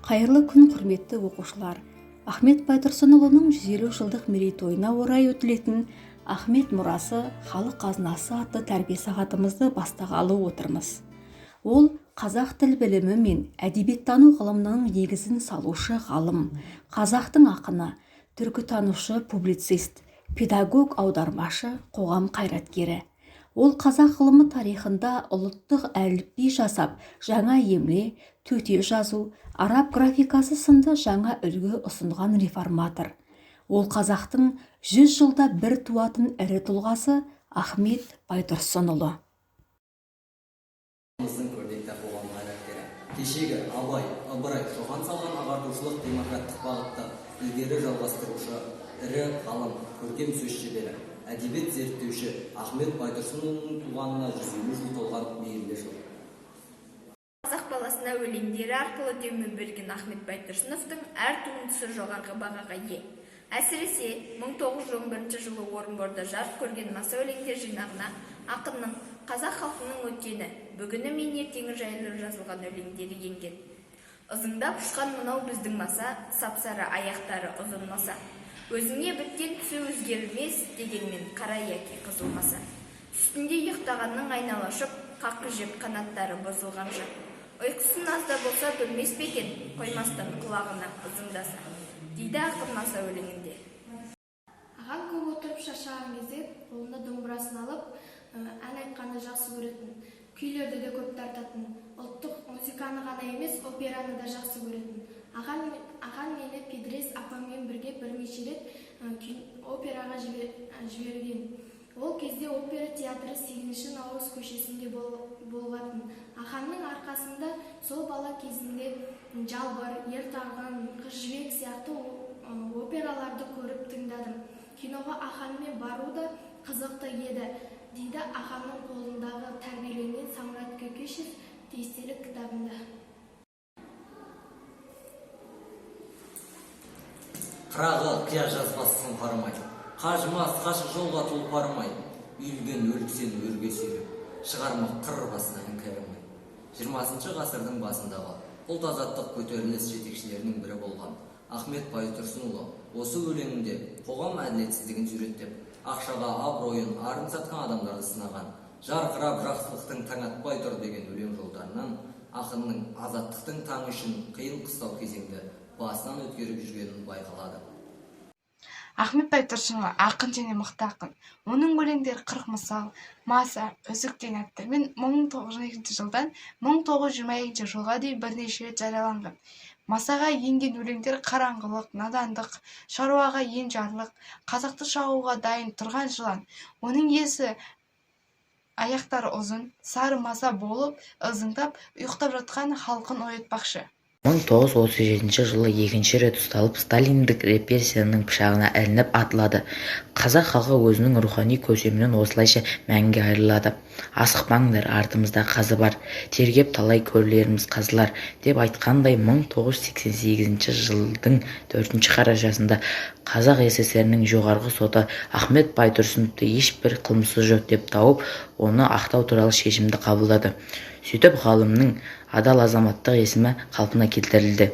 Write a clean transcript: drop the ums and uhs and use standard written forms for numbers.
Қайырлы күн, құрметті оқушылар. Ахмет Байтұрсынұлының 150 жылдық мерейтойына орай өтілетін Ахмет мұрасы, халық қазынасы атты тәрбие сағатымызды бастағалы отырмыз. Ол қазақ тіл білімі мен әдебиеттану ғылымының негізін салушы ғалым, қазақтың ақыны, түркітанушы, публицист, педагог, аудармашы, қоғам қайраткері. Ол қазақ ғылымы тарихында ұлттық әліпби жасап, жаңа емле, төте жазу, араб графикасы сынды жаңа үлгі ұсынған реформатор. Ол қазақтың 100 жылда бір туатын ірі тұлғасы Ахмет Байтұрсынұлы. Көрнекті қоғам қайраткері. Кешегі Абай, Ыбырай соған салған ағартушылық демократтық бағытта ілгері жалғастырушы ірі ғалым, көркем сөз шебері, әдебиет зерттеуші Ахмет Байтұрсынұлының туғанына 150 жыл толған мейірлі жыл. Қазақ баласына өлеңдері арқылы демеу берген Ахмет Байтұрсыновтың әр туындысы жоғарғы бағаға ие. Әсіресе 1911 жылы Орынборда жарық көрген маса өлеңдер жинағына ақынның қазақ халқының өткені, бүгіні мен ертеңі жайлы жазылған өлеңдері енген. Ызыңдап ұшқан мынау біздің маса, сапсары аяқтары ұзын маса. Өзіңе біткен түсі өзгермес дегенмен қара яки қызыл маса. Үстінде ұйықтағанның айналашып, қаққы жеп қанаттары бұзылған жан. Ұйқысын азда болса білмес пе екен, қоймастан құлағына ызыңдаса, дейді ақын маса өлеңінде. Ағам көп отырып шаршаған кезде қолына домбырасын алып, ән айтқанды жақсы көретін, күйлерді де көп тартатын, ұлттық музыканы ғана емес, операны да жақсы көретін. Ағам мені Педрес апаммен бірге бірнеше рет операға жіберген. Ол кезде опера театры 8-ші Наурыз көшесінде болатын. Ағамның арқасында сол бала кезінде Жалбыр, Ер тарғын, Қыз жібек сияқты операларды көріп тыңдадым. Киноға ағаммен бару да қызықты еді, дейді ағамның қолындағы тәрбиеленген Самұрат Көкешев естелік кітабында. Қырағы қия жазбасын қарамай, қажымас қашық жолға тұлпармай, үйілген өліксен өрге сүйреп, шығармақ қыр басынан кәрімай. 20 ғасырдың басындағы ұлт азаттық көтеріліс жетекшілерінің бірі болған Ахмет Байтұрсынұлы осы өлеңінде қоғам әділетсіздігін суреттеп, ақшаға абыройын арын сатқан адамдарды сынаған, жарқырап жақсылықтың таң атпай тұр деген өлең жолдарынан ақынның азаттықтың таңы үшін қиын қыстау кезеңді басынан өткеріп жүргенін байқалады. Ахмет Байтұрсынұлы ақын және мықты ақын. Оның өлеңдері 40 мысал, маса, үзік деген аттармен 1902 жылдан 1922 жылға дейін бірнеше рет жарияланған. Масаға енген өлеңдер қараңғылық, надандық, шаруаға енжарлық, қазақты шағуға дайын тұрған жылан. Оның иесі аяқтары ұзын, сары маса болып, ызыңдап, ұйықтап жатқан халқын оятпақшы. 1937 жылы екінші рет ұсталып, сталиндік репрессияның пышағына ілініп атылады. Қазақ халқы өзінің рухани көсемінен осылайша мәңгі айырылады. Асықпаңдар, артымызда қазы бар, тергеп талай көрлеріміз қазылар, деп айтқандай 1988 жылдың 4 қарашасында Қазақ СССР-ның жоғарғы соты Ахмет Байтұрсыновты ешбір қылмысы жоқ деп тауып, оны ақтау туралы шешімді қабылдады. Сөйтіп ғалымның адал азаматтық есімі қалпына келтірілді.